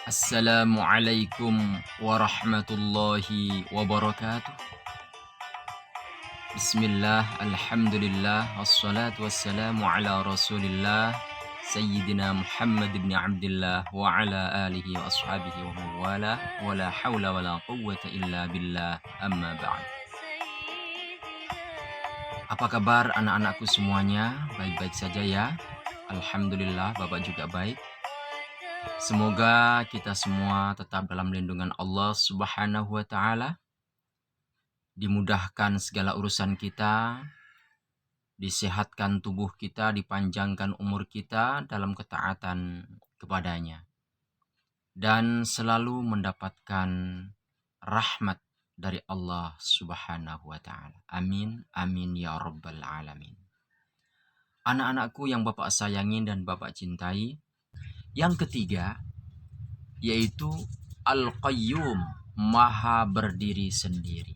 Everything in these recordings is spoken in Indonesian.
Assalamualaikum warahmatullahi wabarakatuh. Bismillah, alhamdulillah, wassalatu wassalamu ala rasulillah Sayyidina Muhammad ibn Abdullah wa ala alihi wa ashabihi wa mawala wa la hawla wa la quwwata illa billah, amma ba'd. Apa kabar anak-anakku semuanya? Baik-baik saja ya? Alhamdulillah, Bapak juga baik. Semoga kita semua tetap dalam lindungan Allah Subhanahu wa Ta'ala, dimudahkan segala urusan kita, disehatkan tubuh kita, dipanjangkan umur kita dalam ketaatan kepadanya, dan selalu mendapatkan rahmat dari Allah Subhanahu wa Ta'ala. Amin, amin ya rabbal alamin. Anak-anakku yang Bapak sayangi dan Bapak cintai, yang ketiga yaitu Al-Qayyum, Maha berdiri sendiri.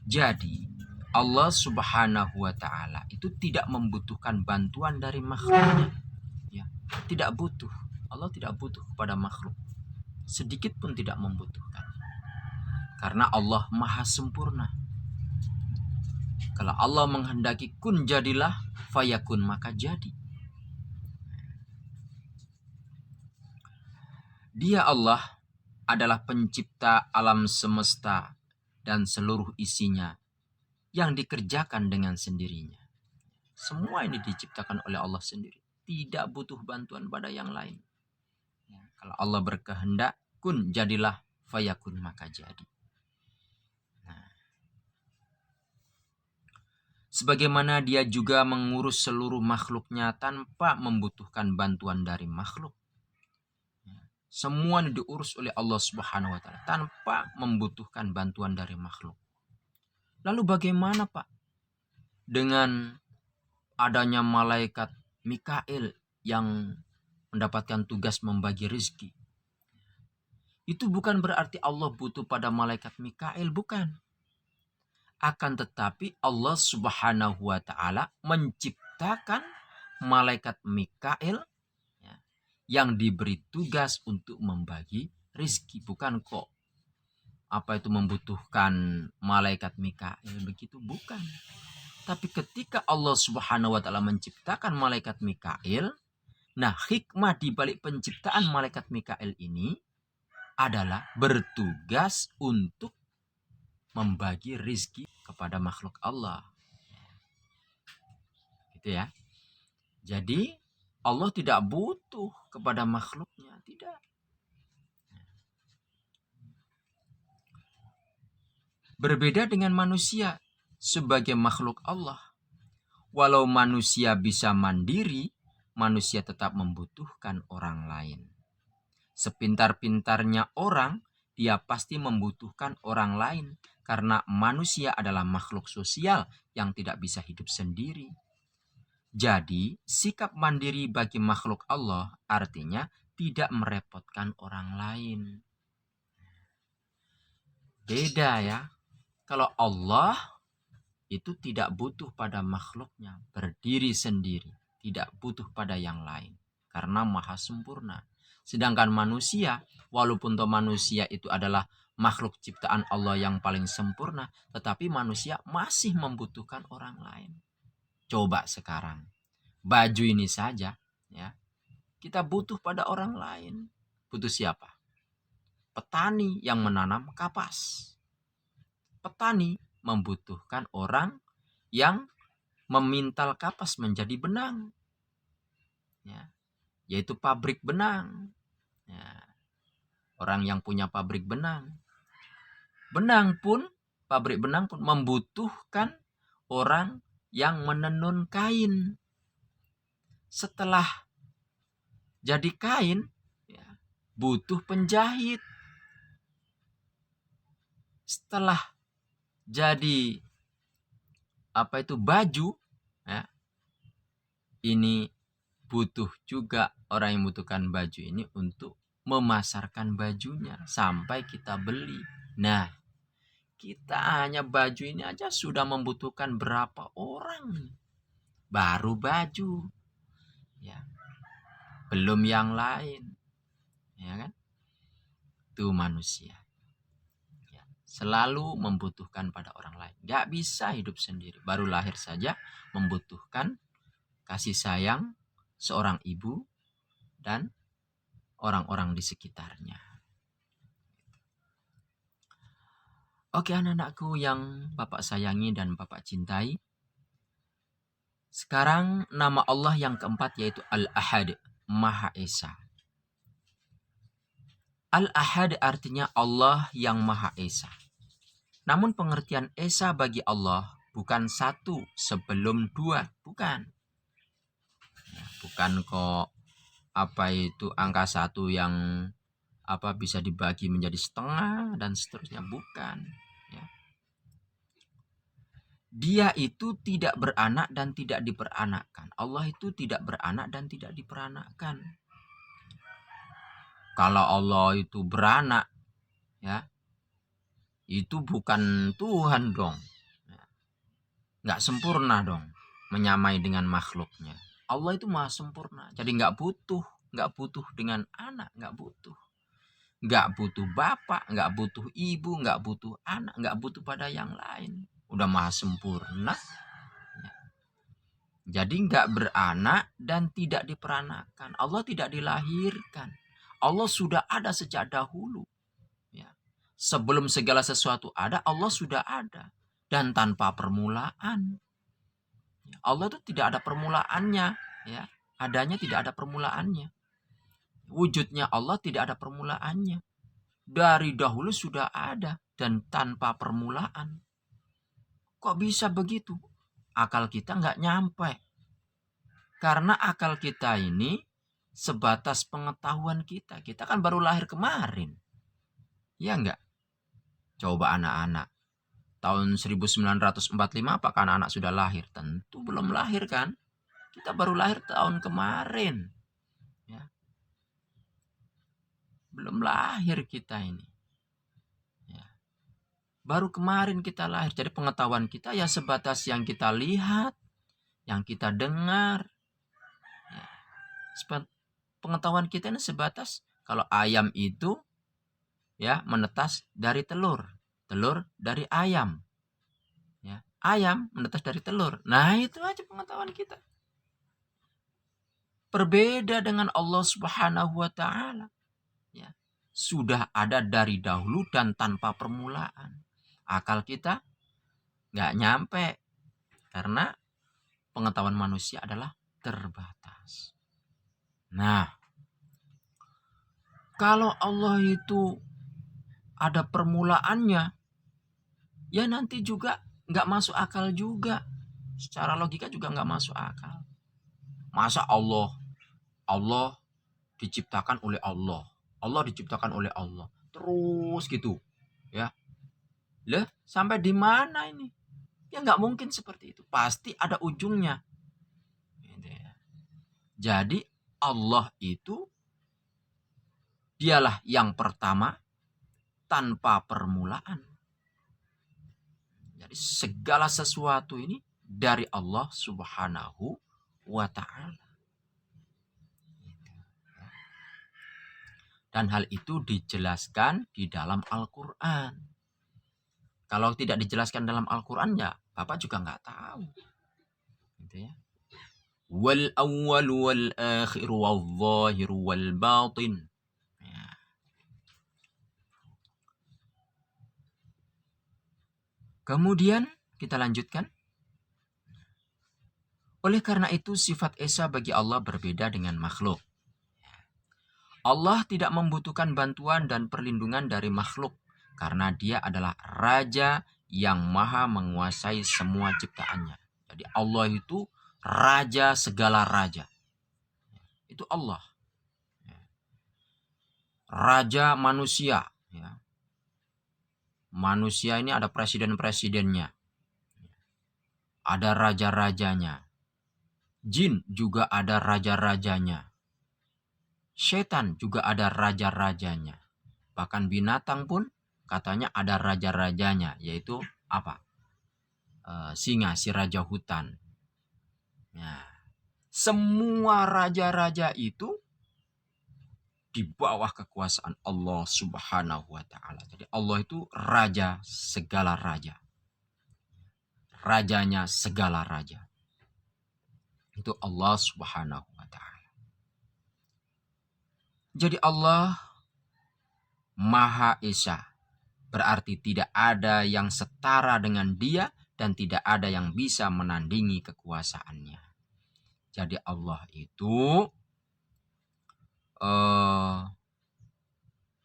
Jadi Allah Subhanahu wa Ta'ala itu tidak membutuhkan bantuan dari makhluknya, ya. Tidak butuh. Allah tidak butuh kepada makhluk, sedikit pun tidak membutuhkan, karena Allah Maha sempurna. Kalau Allah menghendaki kun jadilah, fayakun maka jadi. Dia Allah adalah pencipta alam semesta dan seluruh isinya yang dikerjakan dengan sendirinya. Semua ini diciptakan oleh Allah sendiri, tidak butuh bantuan pada yang lain. Ya, kalau Allah berkehendak, kun jadilah, fayakun maka jadi. Nah, sebagaimana dia juga mengurus seluruh makhluknya tanpa membutuhkan bantuan dari makhluk. Semua diurus oleh Allah Subhanahu wa Ta'ala tanpa membutuhkan bantuan dari makhluk. Lalu bagaimana Pak dengan adanya malaikat Mikail yang mendapatkan tugas membagi rezeki? Itu bukan berarti Allah butuh pada malaikat Mikail, bukan. Akan tetapi Allah Subhanahu wa Ta'ala menciptakan malaikat Mikail yang diberi tugas untuk membagi rezeki. Bukan kok apa itu membutuhkan malaikat Mikail begitu, bukan. Tapi ketika Allah Subhanahu wa Ta'ala menciptakan malaikat Mikail, nah hikmah di balik penciptaan malaikat Mikail ini adalah bertugas untuk membagi rezeki kepada makhluk Allah. Gitu ya. Jadi Allah tidak butuh kepada makhluknya, tidak. Berbeda dengan manusia sebagai makhluk Allah. Walau manusia bisa mandiri, manusia tetap membutuhkan orang lain. Sepintar-pintarnya orang, dia pasti membutuhkan orang lain, karena manusia adalah makhluk sosial yang tidak bisa hidup sendiri. Jadi, sikap mandiri bagi makhluk Allah artinya tidak merepotkan orang lain. Beda ya. Kalau Allah itu tidak butuh pada makhluknya, berdiri sendiri, tidak butuh pada yang lain, karena maha sempurna. Sedangkan manusia, walaupun manusia itu adalah makhluk ciptaan Allah yang paling sempurna, tetapi manusia masih membutuhkan orang lain. Coba sekarang, baju ini saja, ya, kita butuh pada orang lain. Butuh siapa? Petani yang menanam kapas. Petani membutuhkan orang yang memintal kapas menjadi benang, ya, yaitu pabrik benang. Ya, orang yang punya pabrik benang. Pabrik benang pun membutuhkan orang yang menenun kain. Setelah jadi kain, ya, butuh penjahit. Setelah jadi baju, ya, ini butuh juga orang yang membutuhkan baju ini untuk memasarkan bajunya sampai kita beli. Nah, kita hanya baju ini aja sudah membutuhkan berapa orang baru baju, ya, belum yang lain, ya kan? Itu manusia. Ya, selalu membutuhkan pada orang lain. Gak bisa hidup sendiri. Baru lahir saja membutuhkan kasih sayang seorang ibu dan orang-orang di sekitarnya. Oke, anak-anakku yang Bapak sayangi dan Bapak cintai. Sekarang nama Allah yang keempat yaitu Al-Ahad, Maha Esa. Al-Ahad artinya Allah yang Maha Esa. Namun pengertian Esa bagi Allah bukan satu sebelum dua, bukan. Bukan kok angka satu yang bisa dibagi menjadi setengah dan seterusnya, bukan. Ya. Dia itu tidak beranak dan tidak diperanakkan. Allah itu tidak beranak dan tidak diperanakkan. Kalau Allah itu beranak, ya, itu bukan Tuhan dong. Nggak sempurna dong, menyamai dengan makhluknya. Allah itu maha sempurna, jadi nggak butuh dengan anak, nggak butuh bapak, nggak butuh ibu, nggak butuh anak, nggak butuh pada yang lain. Udah maha sempurna. Jadi nggak beranak dan tidak diperanakkan. Allah tidak dilahirkan. Allah sudah ada sejak dahulu. Ya. Sebelum segala sesuatu ada, Allah sudah ada. Dan tanpa permulaan. Allah itu tidak ada permulaannya. Ya. Adanya tidak ada permulaannya. Wujudnya Allah tidak ada permulaannya. Dari dahulu sudah ada dan tanpa permulaan. Kok bisa begitu? Akal kita nggak nyampe. Karena akal kita ini sebatas pengetahuan kita. Kita kan baru lahir kemarin. Ya enggak? Coba anak-anak. Tahun 1945 apakah anak-anak sudah lahir? Tentu belum lahir kan? Kita baru lahir tahun kemarin. Ya. Belum lahir kita ini. Ya. Baru kemarin kita lahir. Jadi pengetahuan kita ya sebatas yang kita lihat, yang kita dengar. Ya. Pengetahuan kita ini sebatas kalau ayam itu ya menetas dari telur dari ayam, ya, ayam menetas dari telur. Nah, itu aja pengetahuan kita. Berbeda dengan Allah Subhanahu wa taala. Ya, sudah ada dari dahulu dan tanpa permulaan. Akal kita nggak nyampe karena pengetahuan manusia adalah terbatas. Nah, kalau Allah itu ada permulaannya, ya nanti juga nggak masuk akal juga. Secara logika juga nggak masuk akal. Masa Allah diciptakan oleh Allah. Allah diciptakan oleh Allah. Terus gitu. Ya. Lah, sampai di mana ini? Ya nggak mungkin seperti itu. Pasti ada ujungnya. Gitu ya. Jadi Allah itu dialah yang pertama tanpa permulaan. Jadi segala sesuatu ini dari Allah Subhanahu wa ta'ala. Dan hal itu dijelaskan di dalam Al-Quran. Kalau tidak dijelaskan dalam Al-Quran ya Bapak juga nggak tahu. Gitu ya. Wal awwal wal akhir wal zahir wal batin. Ya. Kemudian kita lanjutkan. Oleh karena itu sifat Esa bagi Allah berbeda dengan makhluk. Allah tidak membutuhkan bantuan dan perlindungan dari makhluk karena dia adalah Raja yang maha menguasai semua ciptaannya. Jadi Allah itu Raja segala raja. Itu Allah. Raja manusia. Manusia ini ada presiden-presidennya. Ada raja-rajanya. Jin juga ada raja-rajanya. Setan juga ada raja-rajanya. Bahkan binatang pun katanya ada raja-rajanya, yaitu apa? Singa, si raja hutan. Nah, semua raja-raja itu di bawah kekuasaan Allah Subhanahu wa taala. Jadi Allah itu raja segala raja. Rajanya segala raja. Itu Allah Subhanahu wa taala. Jadi Allah Maha Esa. Berarti tidak ada yang setara dengan Dia dan tidak ada yang bisa menandingi kekuasaannya. Jadi Allah itu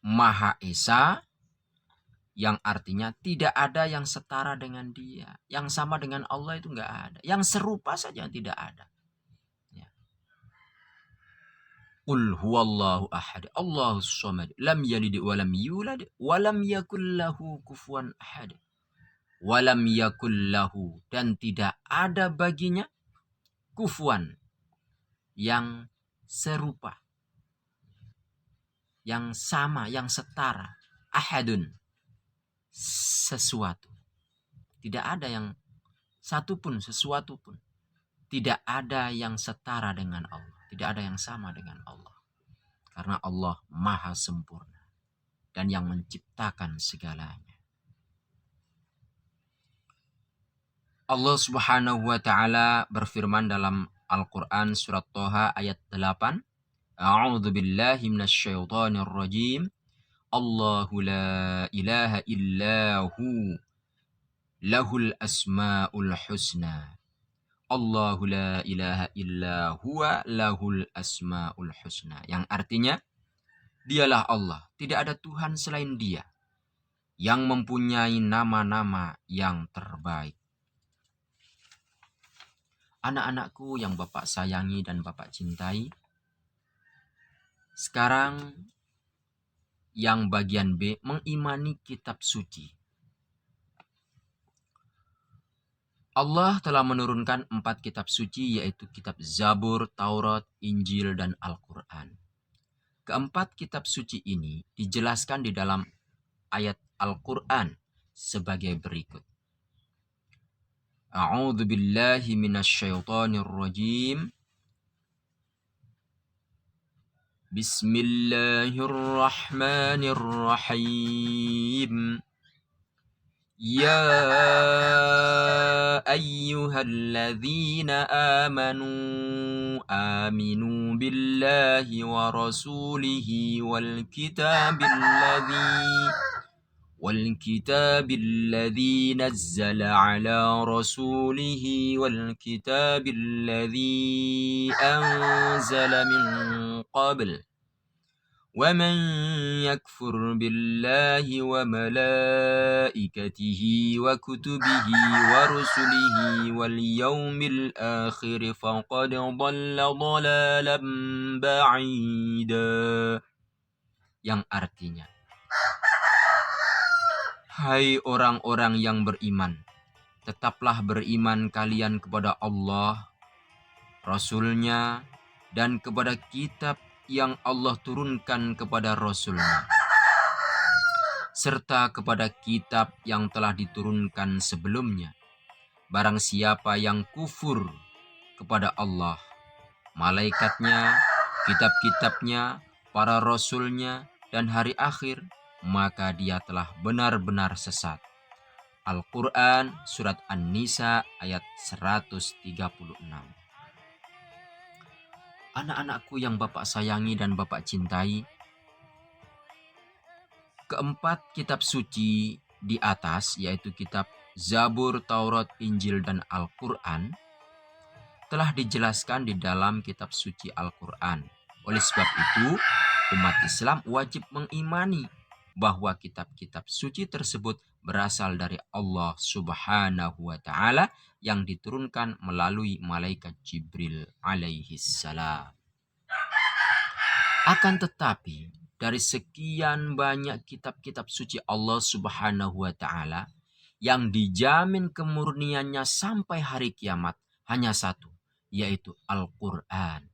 Maha Esa, yang artinya tidak ada yang setara dengan Dia. Yang sama dengan Allah itu nggak ada. Yang serupa saja tidak ada. Ya. Qul huwallahu ahad, Allahus samad, lam yalid wa lam yulad wa lam yakul lahu kufuwan ahad. Wa lam yakul lahu, dan tidak ada baginya kufuwan, yang serupa, yang sama, yang setara. Ahadun, sesuatu. Tidak ada yang satu pun, sesuatu pun. Tidak ada yang setara dengan Allah. Tidak ada yang sama dengan Allah. Karena Allah maha sempurna dan yang menciptakan segalanya. Allah Subhanahu wa taala berfirman dalam Al-Qur'an surat Thaha ayat 8. A'udzu billahi minasyaitonir rajim. Allahu la ilaha illahu lahul asmaul husna. Allahu la ilaha illa huwa lahul asmaul husna. Yang artinya, Dialah Allah, tidak ada Tuhan selain Dia, yang mempunyai nama-nama yang terbaik. Anak-anakku yang Bapak sayangi dan Bapak cintai, sekarang yang bagian B, mengimani kitab suci. Allah telah menurunkan 4 kitab suci, yaitu kitab Zabur, Taurat, Injil, dan Al-Quran. Keempat kitab suci ini dijelaskan di dalam ayat Al-Quran sebagai berikut. A'udzu billahi minasyaitonir rajim. Bismillahirrahmanirrahim. Ya ayyuhalladzina amanu aminu billahi wa rasulihi wal kitabi nazzala ala rasulihi wal kitabi alladzi anzala min qabl. وَمَنْ يَكْفُرْ بِاللَّهِ وَمَلَائِكَتِهِ وَكُتُبِهِ وَرُسُلِهِ وَالْيَوْمِ الْآخِرِ فَقَدْ ضَلَّ ضَلَالًا بَعِيدًا. Yang artinya, hai orang-orang yang beriman, tetaplah beriman kalian kepada Allah, Rasul-Nya, dan kepada kitab yang Allah turunkan kepada Rasul-Nya, serta kepada kitab yang telah diturunkan sebelumnya. Barang siapa yang kufur kepada Allah, malaikatnya, kitab-kitabnya, para Rasul-Nya, dan hari akhir, maka dia telah benar-benar sesat. Al-Quran surat An-Nisa ayat 136. Anak-anakku yang Bapak sayangi dan Bapak cintai, keempat kitab suci di atas, yaitu kitab Zabur, Taurat, Injil, dan Al-Quran, telah dijelaskan di dalam kitab suci Al-Quran. Oleh sebab itu, umat Islam wajib mengimani bahwa kitab-kitab suci tersebut berasal dari Allah Subhanahu wa taala yang diturunkan melalui malaikat Jibril alaihi salam. Akan tetapi, dari sekian banyak kitab-kitab suci Allah Subhanahu wa taala yang dijamin kemurniannya sampai hari kiamat, hanya satu, yaitu Al-Quran.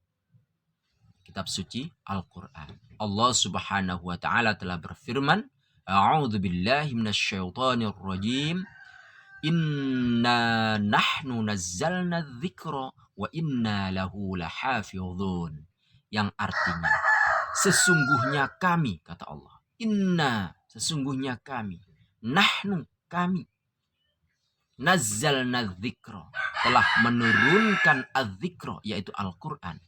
Kitab suci Al-Quran. Allah Subhanahu wa taala telah berfirman, A'udzu billahi minasyaitonir rajim. Inna nahnu nazzalna dzikra wa inna lahu lahafizun. Yang artinya, Sesungguhnya kami, kata Allah. Inna, sesungguhnya kami. Nahnu, kami. Nazzalna dzikra, telah menurunkan adzikra, yaitu Al-Quran.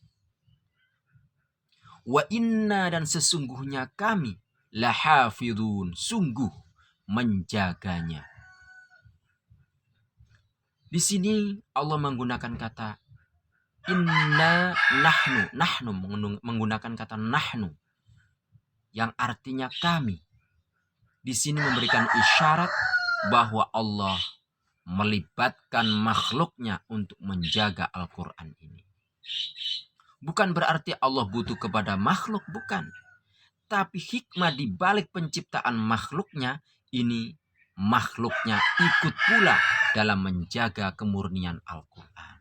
Wa inna, dan sesungguhnya kami, lahafidhun, sungguh menjaganya. Di sini Allah menggunakan kata inna nahnu. Nahnu menggunakan kata nahnu yang artinya kami. Di sini memberikan isyarat bahwa Allah melibatkan makhluknya untuk menjaga Al-Quran ini. Bukan berarti Allah butuh kepada makhluk, bukan. Tapi hikmah di balik penciptaan makhluknya ini, makhluknya ikut pula dalam menjaga kemurnian Al-Quran.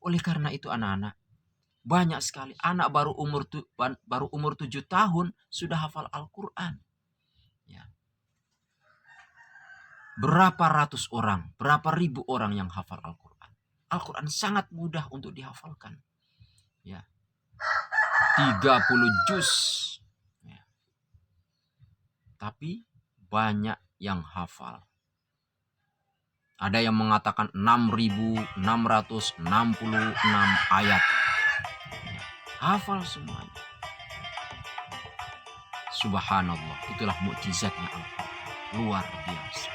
Oleh karena itu anak-anak, banyak sekali anak baru umur 7 tahun sudah hafal Al-Quran. Ya. Berapa ratus orang, berapa ribu orang yang hafal Al-Quran. Al-Quran sangat mudah untuk dihafalkan. Ya. 30 juz. Ya. Tapi banyak yang hafal. Ada yang mengatakan 6.666 ayat. Ya. Hafal semuanya. Subhanallah, itulah mukjizatnya Al-Quran. Luar biasa.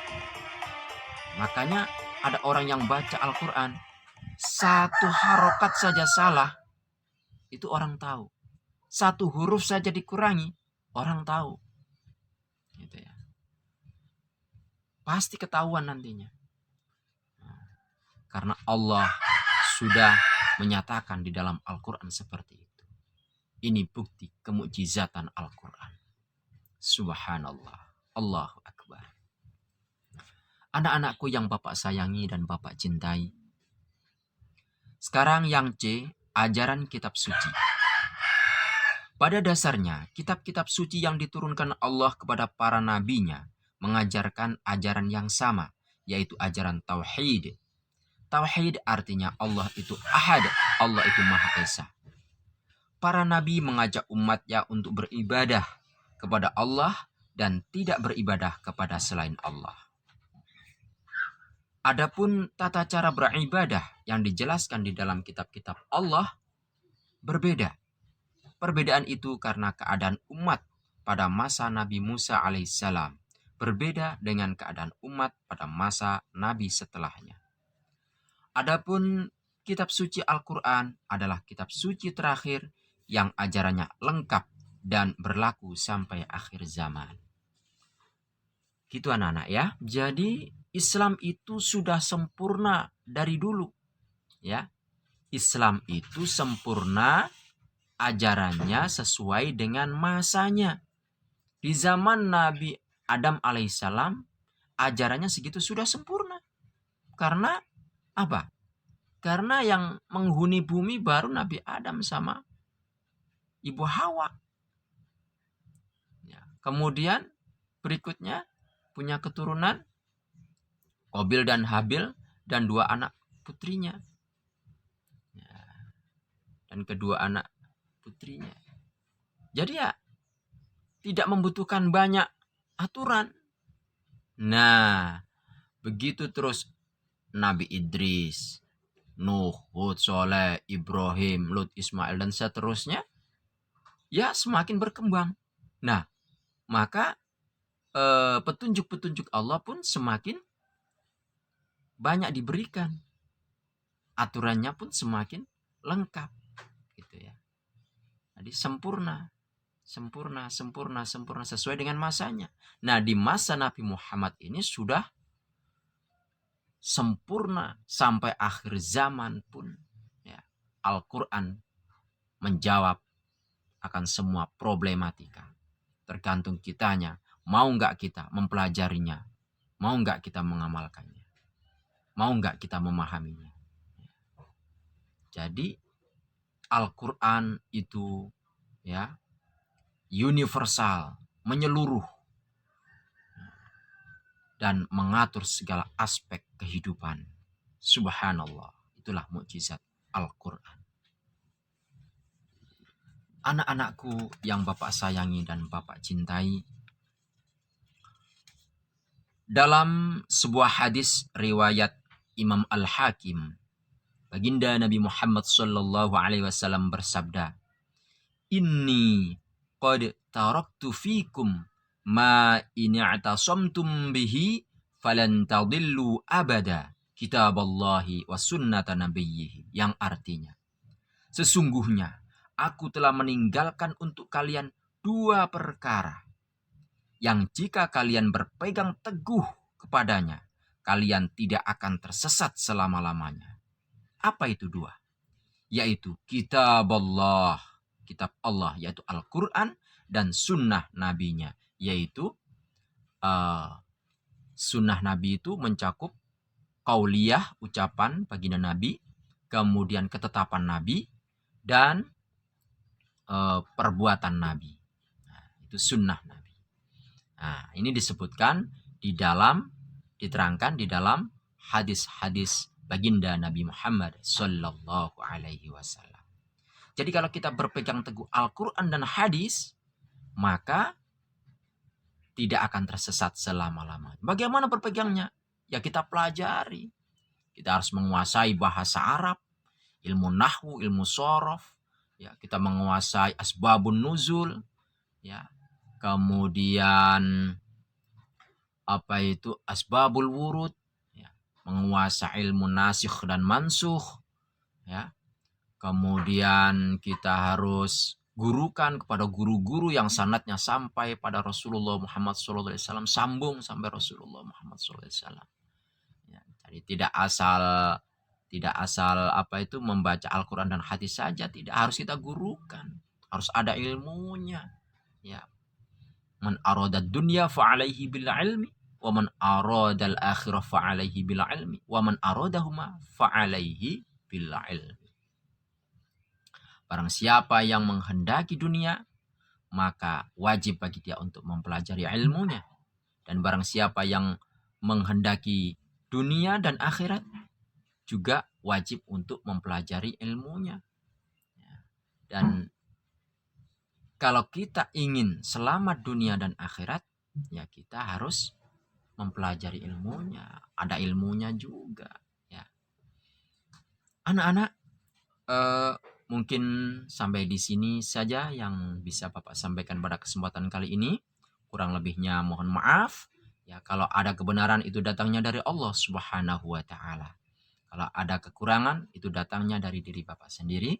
Makanya ada orang yang baca Al-Quran, satu harokat saja salah, itu orang tahu. Satu huruf saja dikurangi, orang tahu. Gitu ya. Pasti ketahuan nantinya. Karena Allah sudah menyatakan di dalam Al-Quran seperti itu. Ini bukti kemukjizatan Al-Quran. Subhanallah. Allahu Akbar. Anak-anakku yang Bapak sayangi dan Bapak cintai. Sekarang yang C, ajaran kitab suci. Pada dasarnya, kitab-kitab suci yang diturunkan Allah kepada para nabinya mengajarkan ajaran yang sama, yaitu ajaran Tauhid. Tauhid artinya Allah itu Ahad, Allah itu Maha Esa. Para nabi mengajak umatnya untuk beribadah kepada Allah dan tidak beribadah kepada selain Allah. Adapun tata cara beribadah yang dijelaskan di dalam kitab-kitab Allah berbeda. Perbedaan itu karena keadaan umat pada masa Nabi Musa alaihissalam berbeda dengan keadaan umat pada masa Nabi setelahnya. Adapun kitab suci Al-Quran adalah kitab suci terakhir yang ajarannya lengkap dan berlaku sampai akhir zaman. Gitu anak-anak ya. Jadi Islam itu sudah sempurna dari dulu. Ya. Islam itu sempurna, ajarannya sesuai dengan masanya. Di zaman Nabi Adam alaihissalam, ajarannya segitu sudah sempurna. Karena apa? Karena yang menghuni bumi baru Nabi Adam sama Ibu Hawa. Ya. Kemudian berikutnya punya keturunan Qabil dan Habil dan 2 anak putrinya. Ya. Dan kedua anak putrinya. Jadi ya tidak membutuhkan banyak aturan. Nah, begitu terus Nabi Idris, Nuh, Hud, Soleh, Ibrahim, Lut, Ismail, dan seterusnya, ya semakin berkembang. Nah, maka petunjuk-petunjuk Allah pun semakin banyak diberikan. Aturannya pun semakin lengkap. Gitu ya. Jadi sempurna sesuai dengan masanya. Nah, di masa Nabi Muhammad ini sudah sempurna sampai akhir zaman pun. Ya, Al-Quran menjawab akan semua problematika. Tergantung kitanya, mau nggak kita mempelajarinya, mau nggak kita mengamalkannya, mau nggak kita memahaminya. Jadi Al-Quran itu ya universal, menyeluruh dan mengatur segala aspek kehidupan. Subhanallah, itulah mukjizat Al-Quran. Anak-anakku yang Bapak sayangi dan Bapak cintai, dalam sebuah hadis riwayat Imam Al-Hakim, baginda Nabi Muhammad sallallahu alaihi wasallam bersabda, "Inni qad taraktu fikum ma in i'tasamtum bihi falan tadillu abada, kitaballahi wa sunnata nabiyhi." Yang artinya, sesungguhnya aku telah meninggalkan untuk kalian dua perkara yang jika kalian berpegang teguh kepadanya, kalian tidak akan tersesat selama-lamanya. Apa itu dua? Yaitu kitab Allah, kitab Allah, yaitu Al-Quran, dan sunnah nabinya, yaitu sunnah Nabi itu mencakup qauliyah, ucapan baginda Nabi, kemudian ketetapan Nabi, dan perbuatan Nabi. Nah, itu sunnah Nabi. Nah, ini disebutkan diterangkan di dalam hadis-hadis baginda Nabi Muhammad sallallahu alaihi wasallam. Jadi kalau kita berpegang teguh Al-Quran dan hadis, maka tidak akan tersesat selama-lamanya. Bagaimana berpegangnya? Ya kita pelajari. Kita harus menguasai bahasa Arab, ilmu nahwu, ilmu sorof, ya, kita menguasai asbabun nuzul, ya, kemudian asbabul wurud, ya, menguasai ilmu nasikh dan mansukh, ya. Kemudian kita harus gurukan kepada guru-guru yang sanadnya sampai pada Rasulullah Muhammad SAW, sambung sampai Rasulullah Muhammad SAW. Ya, jadi tidak asal membaca Al-Quran dan hadis saja, tidak, harus kita gurukan, harus ada ilmunya. Ya, man arada dunya fa'alaihi bil ilmi, wa man arada al-akhirah fa'alaihi bil ilmi, wa man aradahuma fa'alaihi bil ilmi. Barang siapa yang menghendaki dunia, maka wajib bagi dia untuk mempelajari ilmunya. Dan barang siapa yang menghendaki dunia dan akhirat, juga wajib untuk mempelajari ilmunya. Dan kalau kita ingin selamat dunia dan akhirat, ya kita harus mempelajari ilmunya. Ada ilmunya juga. Ya. Anak-anak, mungkin sampai di sini saja yang bisa Bapak sampaikan pada kesempatan kali ini. Kurang lebihnya mohon maaf. Ya, kalau ada kebenaran itu datangnya dari Allah Subhanahu wa taala. Kalau ada kekurangan itu datangnya dari diri Bapak sendiri.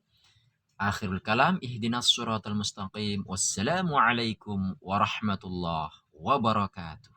Akhirul kalam, ihdinas siratal mustaqim. Wassalamualaikum warahmatullahi wabarakatuh.